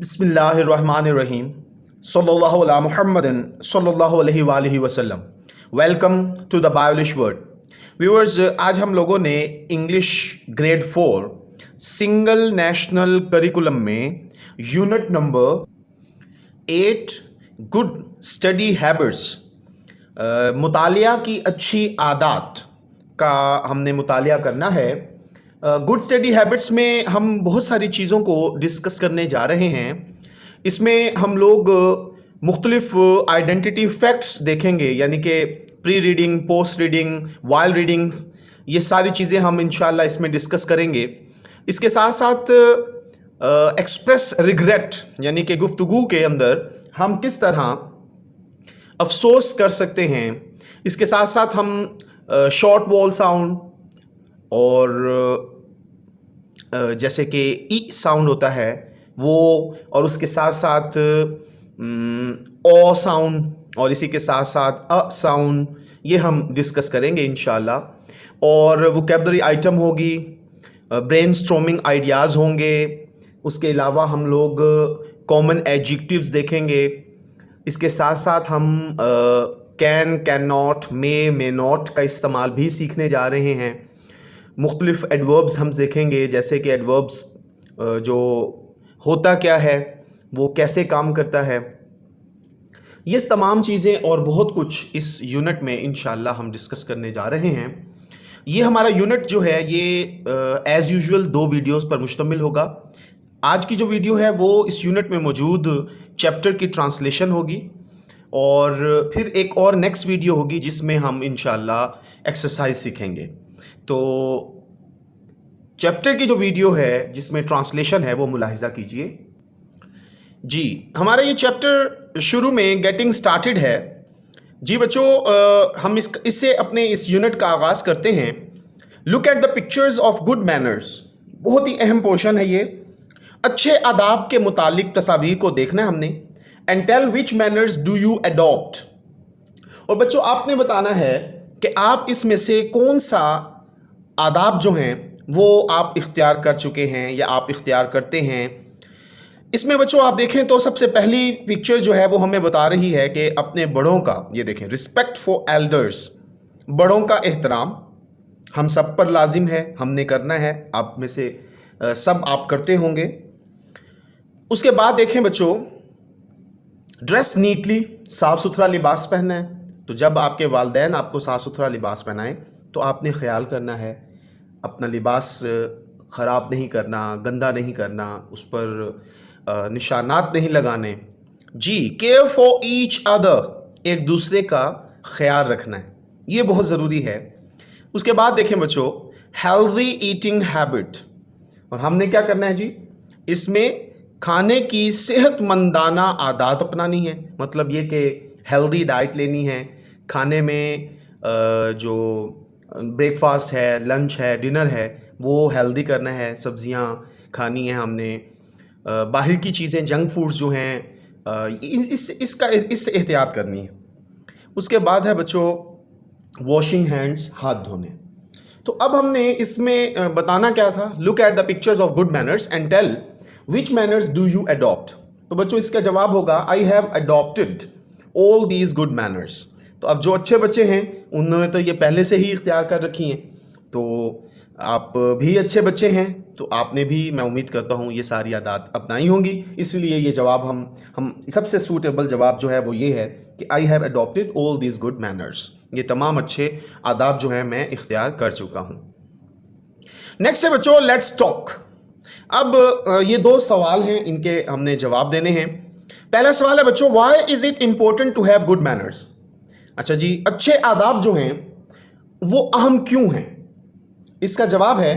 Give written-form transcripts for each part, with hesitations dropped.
बिस्मिल्लाहिर्रहमानिर्रहीम सल्लल्लाहु अला मुहम्मदिन सल्लल्लाहु अलैहि वसल्लम। Welcome to the Biolish world. Viewers, आज हम लोगों ने English grade 4 single national curriculum में unit number 8 good study habits, मुतालिया की अच्छी आदत का हमने मुतालिया करना है। गुड स्टडी हैबिट्स में हम बहुत सारी चीज़ों को डिस्कस करने जा रहे हैं। इसमें हम लोग मुख्तलिफ आइडेंटिटी फैक्ट्स देखेंगे, यानी कि pre reading, post reading, while readings, ये सारी चीज़ें हम इंशाल्लाह इसमें डिस्कस करेंगे। इसके साथ साथ एक्सप्रेस रिग्रेट, यानी कि गुफ्तगू के अंदर हम किस तरह अफसोस कर सकते हैं। इसके साथ साथ हम शॉर्ट वॉल साउंड और जैसे कि ई साउंड होता है वो, और उसके साथ साथ ओ साउंड, और इसी के साथ साथ अ साउंड, ये हम डिस्कस करेंगे इंशाल्लाह। और वोकैबुलरी आइटम होगी, ब्रेनस्टॉर्मिंग आइडियाज़ होंगे। उसके अलावा हम लोग कॉमन एडजेक्टिव्स देखेंगे। इसके साथ साथ हम can, can not, may not का इस्तेमाल भी सीखने जा रहे हैं। मुख्तलिफ एडवर्ब्स हम देखेंगे, जैसे कि एडवर्ब्स जो होता क्या है, वो कैसे काम करता है, ये तमाम चीज़ें और बहुत कुछ इस यूनिट में इंशाल्लाह हम डिस्कस करने जा रहे हैं। ये हमारा यूनिट जो है ये एज़ यूजुअल 2 वीडियोस पर मुश्तमिल होगा। आज की जो वीडियो है वो इस यूनिट में मौजूद चैप्टर की ट्रांसलेशन होगी, और फिर एक और नेक्स्ट वीडियो होगी जिसमें हम इंशाल्लाह एक्सरसाइज सीखेंगे। तो चैप्टर की जो वीडियो है जिसमें ट्रांसलेशन है वो मुलाहिजा कीजिए। जी, हमारा ये चैप्टर शुरू में गेटिंग स्टार्टेड है। जी बच्चों, हम इससे अपने इस यूनिट का आगाज़ करते हैं। Look at the pictures of good manners, बहुत ही अहम पोर्शन है ये। अच्छे आदाब के मुतालिक तस्वीर को देखना है हमने। And tell which manners do you adopt, और बच्चों आपने बताना है कि आप इसमें से कौन सा आदाब जो हैं वो आप इख्तियार कर चुके हैं या आप इख्तियार करते हैं। इसमें बच्चों आप देखें तो सबसे पहली पिक्चर जो है वो हमें बता रही है कि अपने बड़ों का, ये देखें, रिस्पेक्ट फॉर एल्डर्स, बड़ों का एहतराम हम सब पर लाजिम है, हमने करना है। आप में से सब आप करते होंगे। उसके बाद देखें बच्चों, ड्रेस नीटली, साफ़ सुथरा लिबास पहनना है। तो जब आपके वालिदैन आपको साफ़ सुथरा लिबास पहनाएं तो आपने ख्याल करना है, अपना लिबास ख़राब नहीं करना, गंदा नहीं करना, उस पर निशानात नहीं लगाने। जी, केयर फॉर ईच अदर, एक दूसरे का ख्याल रखना है, ये बहुत ज़रूरी है। उसके बाद देखें बच्चों, हेल्दी ईटिंग हैबिट, और हमने क्या करना है जी, इसमें खाने की सेहतमंदाना आदत अपनानी है। मतलब ये कि हेल्दी डाइट लेनी है। खाने में जो ब्रेकफास्ट है, लंच है, डिनर है, वो हेल्दी करना है। सब्जियां खानी है हमने। बाहर की चीज़ें, जंक फूड्स जो हैं, इससे एहतियात करनी है। उसके बाद है बच्चों वॉशिंग हैंड्स, हाथ धोने। तो अब हमने इसमें बताना क्या था, look at the pictures of good manners and tell which manners do you adopt. तो बच्चों इसका जवाब होगा I have adopted all these good manners. तो अब जो अच्छे बच्चे हैं उन्होंने तो ये पहले से ही इख्तियार कर रखी हैं। तो आप भी अच्छे बच्चे हैं तो आपने भी, मैं उम्मीद करता हूँ, ये सारी आदत अपनाई होंगी। इसलिए ये जवाब हम सबसे सूटेबल जवाब जो है वो ये है कि आई have adopted all these good manners. ये तमाम अच्छे आदाब जो हैं मैं इख्तियार कर चुका हूँ। नेक्स्ट है बच्चों, लेट्स टॉक। अब ये 2 सवाल हैं, इनके हमने जवाब देने हैं। पहला सवाल है बच्चों, why is it important to have good manners. अच्छा जी, अच्छे आदाब जो हैं वो अहम क्यों हैं। इसका जवाब है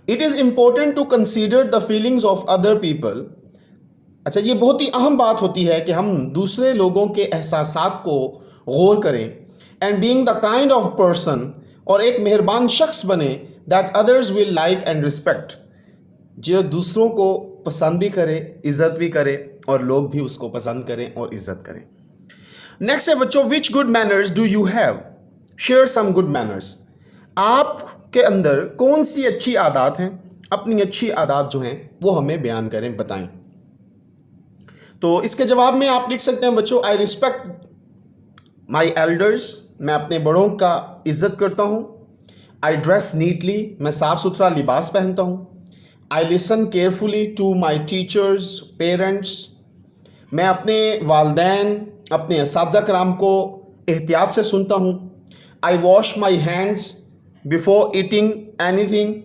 it is important to consider the feelings of other people. अच्छा, ये बहुत ही अहम बात होती है कि हम दूसरे लोगों के एहसासात को गौर करें। And being the kind of person, और एक मेहरबान शख्स बने, that others will like and respect, जो दूसरों को पसंद भी करे, इज़्ज़त भी करे, और लोग भी उसको पसंद करें और इज़्ज़त करें। नेक्स्ट है बच्चों, which good manners do you have, share some good manners. आपके अंदर कौन सी अच्छी आदत हैं, अपनी अच्छी आदत जो हैं वो हमें बयान करें, बताएं। तो इसके जवाब में आप लिख सकते हैं बच्चों, आई रिस्पेक्ट माई एल्डर्स, मैं अपने बड़ों का इज्जत करता हूँ। आई ड्रेस नीटली, मैं साफ़ सुथरा लिबास पहनता हूँ। I listen carefully to my teachers parents, मैं अपने वालदैन अपने असातिज़ा कराम को एहतियात से सुनता हूँ। I wash my hands before eating anything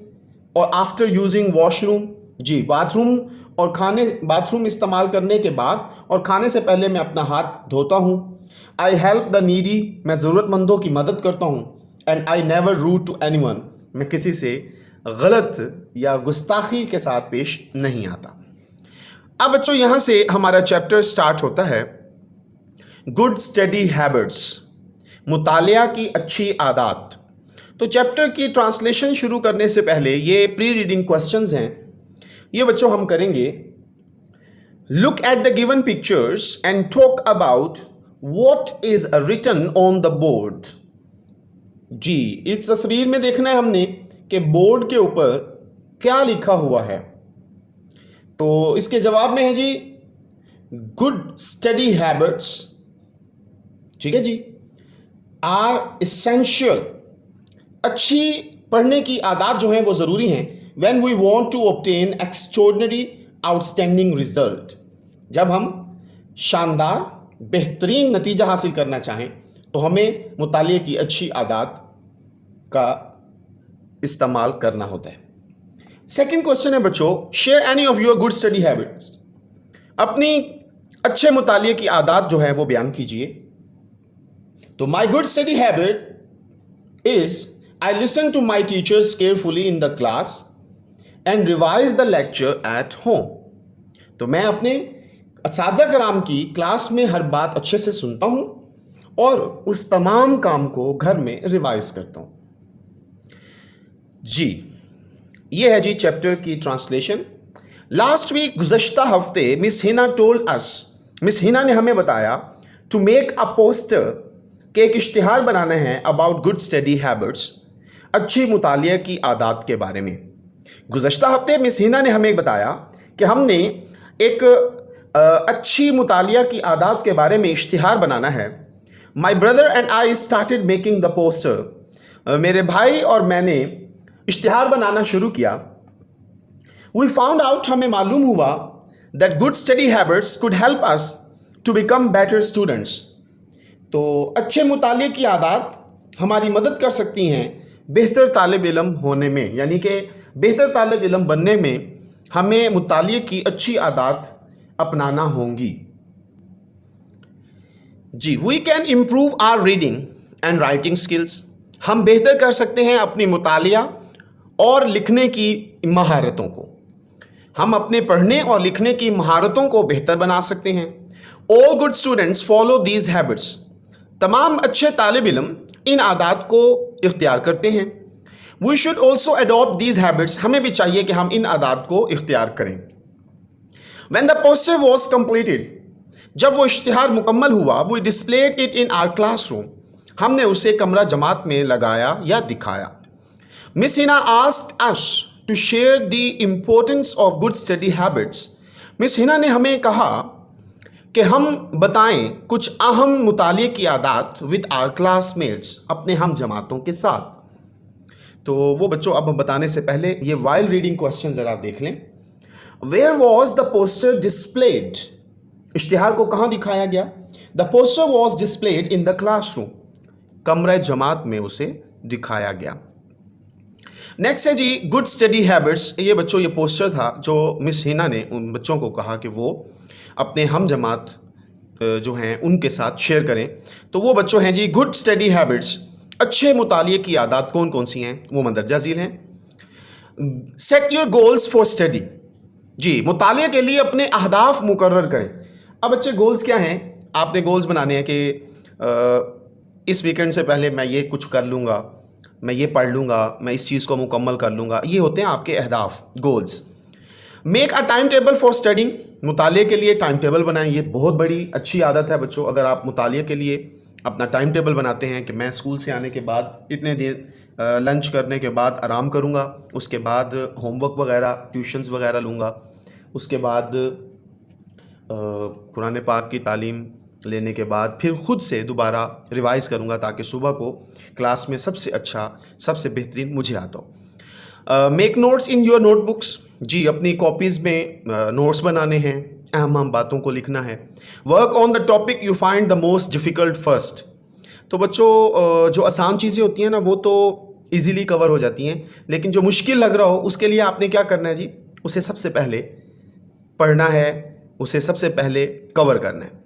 और आफ्टर यूजिंग वॉशरूम, जी बाथरूम इस्तेमाल करने के बाद और खाने से पहले मैं अपना हाथ धोता हूँ। आई हेल्प द नीडी, मैं ज़रूरतमंदों की मदद करता हूँ। And I never rude to anyone, मैं किसी से गलत या गुस्ताखी के साथ पेश नहीं आता। अब बच्चों यहाँ से हमारा चैप्टर स्टार्ट होता है, गुड स्टडी हैबिट्स, मुतालिया की अच्छी आदत। तो चैप्टर की ट्रांसलेशन शुरू करने से पहले ये प्री रीडिंग क्वेश्चंस हैं, ये बच्चों हम करेंगे। Look at the given pictures and talk about what is written on the board. जी, इस तस्वीर में देखना है हमने कि बोर्ड के ऊपर क्या लिखा हुआ है। तो इसके जवाब में है जी, गुड स्टडी हैबिट्स, ठीक है जी, आर इसेंशियल, अच्छी पढ़ने की आदत जो है वो ज़रूरी हैं। When we want to obtain extraordinary outstanding result, जब हम शानदार बेहतरीन नतीजा हासिल करना चाहें तो हमें मुतालिए की अच्छी आदत का इस्तेमाल करना होता है। सेकंड क्वेश्चन है बच्चों, share any of your good study habits, अपनी अच्छे मुतालिए की आदत जो है वो बयान कीजिए। तो my good study habit is I listen to my teachers carefully in the class and revise the lecture at home. तो मैं अपने असातिज़ा कराम की क्लास में हर बात अच्छे से सुनता हूँ और उस तमाम काम को घर में रिवाइज करता हूँ। जी, ये है जी चैप्टर की ट्रांसलेशन। लास्ट वीक, गुज़श्ता हफ्ते, miss Hina told us, miss Hina ने हमें बताया टू मेक अ पोस्टर, कि एक इश्तिहार बनाना है अबाउट गुड स्टडी हैबिट्स, अच्छी मुतालिया की आदत के बारे में। गुज़श्ता हफ्ते मिस हिना ने हमें बताया कि हमने एक अच्छी मुतालिया की आदत के बारे में इश्तिहार बनाना है। My brother and I started making the poster, मेरे भाई और मैंने इश्तिहार बनाना शुरू किया। वी फाउंड आउट, हमें मालूम हुआ, that good study habits could help us to become better students. तो अच्छे मुतालिए की आदत हमारी मदद कर सकती हैं बेहतर तालिब इल्म होने में, यानी कि बेहतर तालिब इल्म बनने में हमें मुतालिए की अच्छी आदत अपनाना होंगी। जी, we can improve our reading and writing skills, हम बेहतर कर सकते हैं अपनी मुतालिया और लिखने की महारतों को, हम अपने पढ़ने और लिखने की महारतों को बेहतर बना सकते हैं। All good students follow these habits, तमाम अच्छे तालिब इल्म इन आदत को इख्तियार करते हैं। We should also adopt these habits, हमें भी चाहिए कि हम इन आदत को इख्तियार करें। When the poster was completed, जब वो इश्तिहार मुकम्मल हुआ, we displayed it in our classroom, हमने उसे कमरा जमात में लगाया या दिखाया। Miss Hina asked us to share the importance of good study habits, miss Hina ने हमें कहा कि हम बताएं कुछ अहम मुतालिए की आदत विद आवर क्लासमेट्स, अपने हम जमातों के साथ। तो वो बच्चों, अब बताने से पहले ये वाइल रीडिंग क्वेश्चन ज़रा देख लें। Where was the poster displayed, इश्तिहार को कहाँ दिखाया गया? The poster was displayed in the classroom, कमरे जमात में उसे दिखाया गया। नेक्स्ट है जी गुड स्टडी हैबिट्स, ये बच्चों ये पोस्टर था जो मिस हिना ने उन बच्चों को कहा कि वो अपने हम जमात जो हैं उनके साथ शेयर करें। तो वो बच्चों हैं जी गुड स्टडी हैबिट्स, अच्छे मुतालिए की आदत कौन कौन सी हैं, वो मंदरजा झील हैं। Set your goals for study, जी मुतालिए के लिए अपने अहदाफ मुकर्रर करें। अब बच्चे गोल्स क्या हैं? आपने गोल्स बनाने हैं कि इस वीकेंड से पहले मैं ये कुछ कर लूँगा, मैं ये पढ़ लूँगा, मैं इस चीज़ को मुकम्मल कर लूँगा, ये होते हैं आपके अहदाफ, goals. Make a time table for studying, मुतालिए के लिए टाइम टेबल बनाएं, ये बहुत बड़ी अच्छी आदत है बच्चों। अगर आप मुतालिए के लिए अपना टाइम टेबल बनाते हैं कि मैं स्कूल से आने के बाद इतने देर लंच करने के बाद आराम करूँगा, उसके बाद होमवर्क वगैरह ट्यूशन्स वगैरह लूँगा, उसके बाद कुरान पाक की तालीम लेने के बाद फिर ख़ुद से दोबारा रिवाइज़ करूँगा ताकि सुबह को क्लास में सबसे अच्छा, सबसे बेहतरीन मुझे आता हो। Make notes in your notebooks. जी, अपनी कॉपीज़ में नोट्स बनाने हैं, अहम बातों को लिखना है। Work on the topic you find the most difficult first. तो बच्चों, जो आसान चीज़ें होती हैं ना वो तो ईज़िली कवर हो जाती हैं, लेकिन जो मुश्किल लग रहा हो उसके लिए आपने क्या करना है जी, उसे सबसे पहले पढ़ना है, उसे सबसे पहले कवर करना है।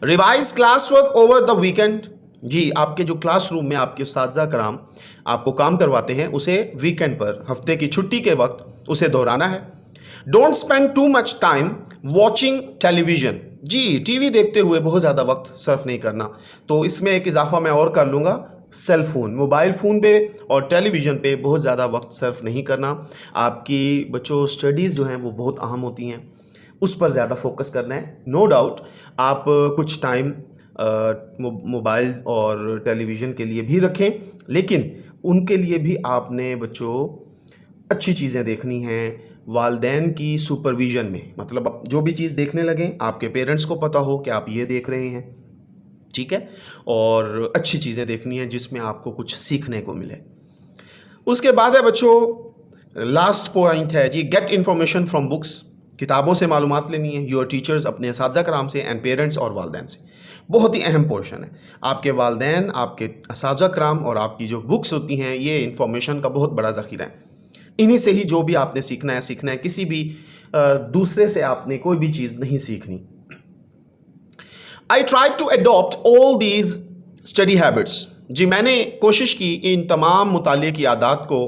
Revise class work over the weekend. जी, आपके जो क्लासरूम में आपके उस्ताद कराम आपको काम करवाते हैं उसे वीकेंड पर, हफ्ते की छुट्टी के वक्त उसे दोहराना है। Don't spend too much time watching television. जी, टीवी देखते हुए बहुत ज़्यादा वक्त सर्फ नहीं करना। तो इसमें एक इजाफा मैं और कर लूँगा, सेल फ़ोन, मोबाइल फ़ोन पे और टेलीविज़न पे बहुत ज़्यादा वक्त सर्फ नहीं करना। आपकी बच्चों स्टडीज़ जो हैं वो बहुत अहम होती हैं, उस पर ज़्यादा फोकस करना है। नो डाउट आप कुछ टाइम मोबाइल और टेलीविज़न के लिए भी रखें, लेकिन उनके लिए भी आपने बच्चों अच्छी चीज़ें देखनी हैं, वालदैन की सुपरविज़न में। मतलब आप जो भी चीज़ देखने लगें आपके पेरेंट्स को पता हो कि आप ये देख रहे हैं, ठीक है, और अच्छी चीज़ें देखनी है जिसमें आपको कुछ सीखने को मिले। उसके बाद है बच्चों, लास्ट पॉइंट है जी, गेट इन्फॉर्मेशन फ्रॉम बुक्स। किताबों से मालूमात लेनी है, योर टीचर्स, अपने असातिज़ा कराम से, एंड पेरेंट्स और वालदैन से। बहुत ही अहम पोर्शन है। आपके वालदैन, आपके असातिज़ा कराम और आपकी जो बुक्स होती हैं ये इन्फॉर्मेशन का बहुत बड़ा ज़ख़ीरा है। इन्हीं से ही जो भी आपने सीखना है, किसी भी दूसरे से आपने कोई भी चीज़ नहीं सीखनी। I try to adopt all these study habits. जी, मैंने कोशिश की इन तमाम मुताले की आदत को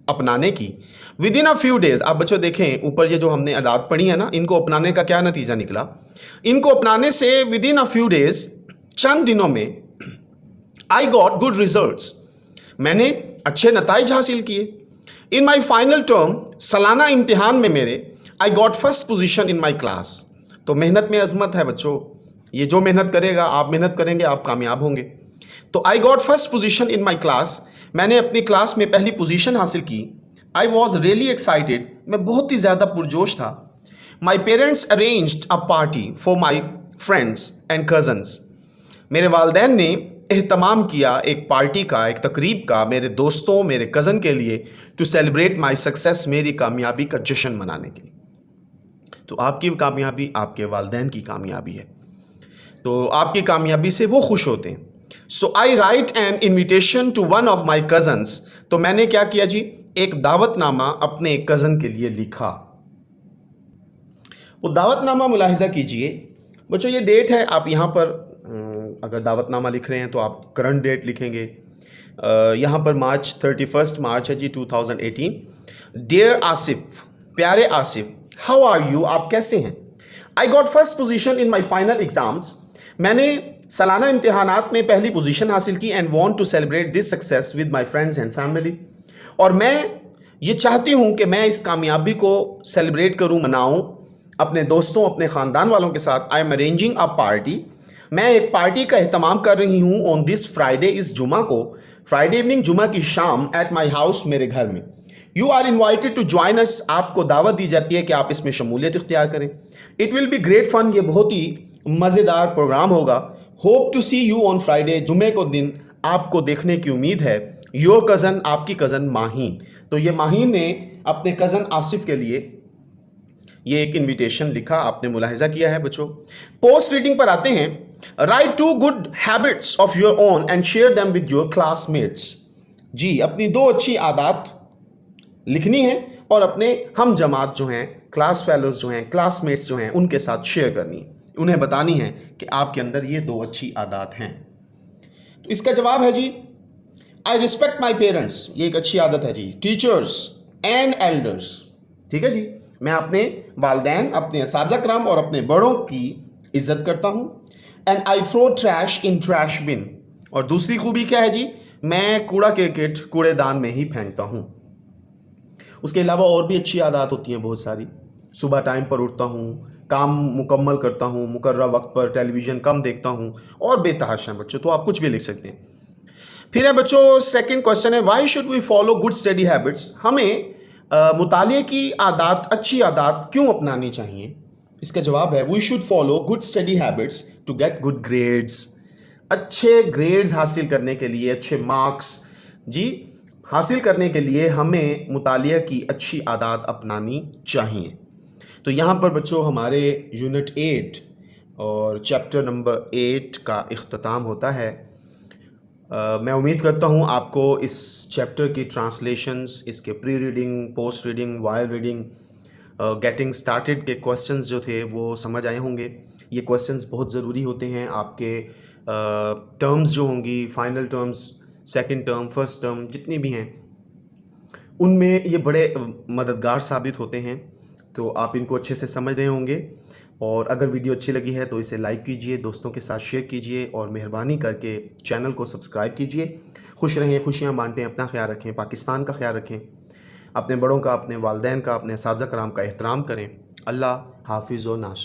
अपनाने की। With in a few days, आप बच्चों देखें ऊपर ये जो हमने आदत पढ़ी है ना, इनको अपनाने का क्या नतीजा निकला। इनको अपनाने से within a few days, चंद दिनों में, आई गॉट गुड रिजल्ट्स, मैंने अच्छे नताइज हासिल किए। इन माई फाइनल टर्म, सालाना इम्तिहान में मेरे, आई got first position in my class. तो मेहनत में अजमत है बच्चों, ये जो मेहनत करेगा, आप मेहनत करेंगे आप कामयाब होंगे। तो आई got first position in my class, मैंने अपनी क्लास में पहली पोजीशन हासिल की। आई वॉज रियली एक्साइटेड, मैं बहुत ही ज़्यादा पुरजोश था। My parents arranged a party for my friends and cousins. मेरे वालदैन ने एहतमाम किया एक पार्टी का, एक तकरीब का, मेरे दोस्तों, मेरे कज़न के लिए, टू सेलिब्रेट माई सक्सेस, मेरी कामयाबी का जश्न मनाने के लिए। तो आपकी कामयाबी आपके वालदैन की कामयाबी है, तो आपकी कामयाबी से वो खुश होते हैं। So I write an invitation to one of my cousins. तो मैंने क्या किया जी, एक दावतनामा अपने एक कज़न के लिए लिखा। वो दावतनामा मुलाहिजा कीजिए बच्चों, ये डेट है, आप यहाँ पर अगर दावतनामा लिख रहे हैं तो आप करंट डेट लिखेंगे। यहाँ पर मार्च 31 मार्च है जी 2018। डियर आसिफ, प्यारे आसिफ, हाउ आर यू, आप कैसे हैं। I got first position in my final exams, मैंने सालाना इम्तिहानात में पहली पोजीशन हासिल की। And want to celebrate this success with my friends and family, और मैं ये चाहती हूँ कि मैं इस कामयाबी को सेलिब्रेट करूँ, मनाऊँ अपने दोस्तों, अपने ख़ानदान वालों के साथ। I am arranging a party, मैं एक पार्टी का एहतमाम कर रही हूँ ऑन दिस फ्राइडे, इस जुमा को, फ्राइडे इवनिंग, जुमा की शाम, एट माई हाउस, मेरे घर में। You are invited to join us, आपको दावत दी जाती है कि आप इसमें शमूलियत इख्तियार करें। It will be great fun, ये बहुत ही मज़ेदार प्रोग्राम होगा। Hope to see you on Friday, जुमे को दिन आपको देखने की उम्मीद है। योर कज़न, आपकी कज़न माहीन। तो ये माहीन ने अपने कज़न आसिफ के लिए ये एक इनविटेशन लिखा, आपने मुलाहिजा किया है बच्चों। पोस्ट रीडिंग पर आते हैं। Write 2 good habits of your own and share them with your classmates. जी, अपनी 2 अच्छी आदत लिखनी है और अपने हम जमात जो हैं, क्लास फेलोज जो हैं, क्लासमेट्स जो हैं, उनके साथ शेयर करनी है। उन्हें बतानी है कि आपके अंदर ये 2 अच्छी आदत हैं। तो इसका जवाब है जी, आई रिस्पेक्ट माई पेरेंट्स, ये एक अच्छी आदत है जी। टीचर्स एंड एल्डर्स, ठीक है जी, मैं अपने वालदैन, अपने असातिज़ा कराम और अपने बड़ों की इज्जत करता हूँ। And I throw trash in trash bin, और दूसरी खूबी क्या है जी, मैं कूड़ा करकट कूड़ेदान में ही फेंकता हूँ। उसके अलावा और भी अच्छी आदत होती हैं बहुत सारी। सुबह टाइम पर उठता हूँ, काम मुकम्मल करता हूँ, मुकर्रर वक्त पर टेलीविज़न कम देखता हूँ, और बेतहाशा हैं बच्चों, तो आप कुछ भी लिख सकते हैं। फिर है बच्चों सेकंड क्वेश्चन है, why should we follow good study habits, हमें मुताले की आदत, अच्छी आदत क्यों अपनानी चाहिए। इसका जवाब है we should follow good study habits to get good grades. अच्छे ग्रेड्स हासिल करने के लिए, अच्छे मार्क्स जी हासिल करने के लिए हमें मुतालिया की अच्छी आदत अपनानी चाहिए। तो यहाँ पर बच्चों हमारे यूनिट 8 और चैप्टर नंबर 8 का इख्तिताम होता है। मैं उम्मीद करता हूँ आपको इस चैप्टर की ट्रांसलेशंस, इसके pre reading, post reading, while reading, getting started के क्वेश्चंस जो थे वो समझ आए होंगे। ये क्वेश्चंस बहुत ज़रूरी होते हैं आपके टर्म्स जो होंगी, final terms, second term, first term जितनी भी हैं, उनमें ये बड़े मददगार साबित होते हैं। तो आप इनको अच्छे से समझ रहे होंगे। और अगर वीडियो अच्छी लगी है तो इसे लाइक कीजिए, दोस्तों के साथ शेयर कीजिए और मेहरबानी करके चैनल को सब्सक्राइब कीजिए। खुश रहें, खुशियाँ बांटें, अपना ख्याल रखें, पाकिस्तान का ख्याल रखें, अपने बड़ों का, अपने वालिदैन का, अपने असातिज़ा कराम का एहतराम करें। अल्लाह हाफिज़ व नासिर।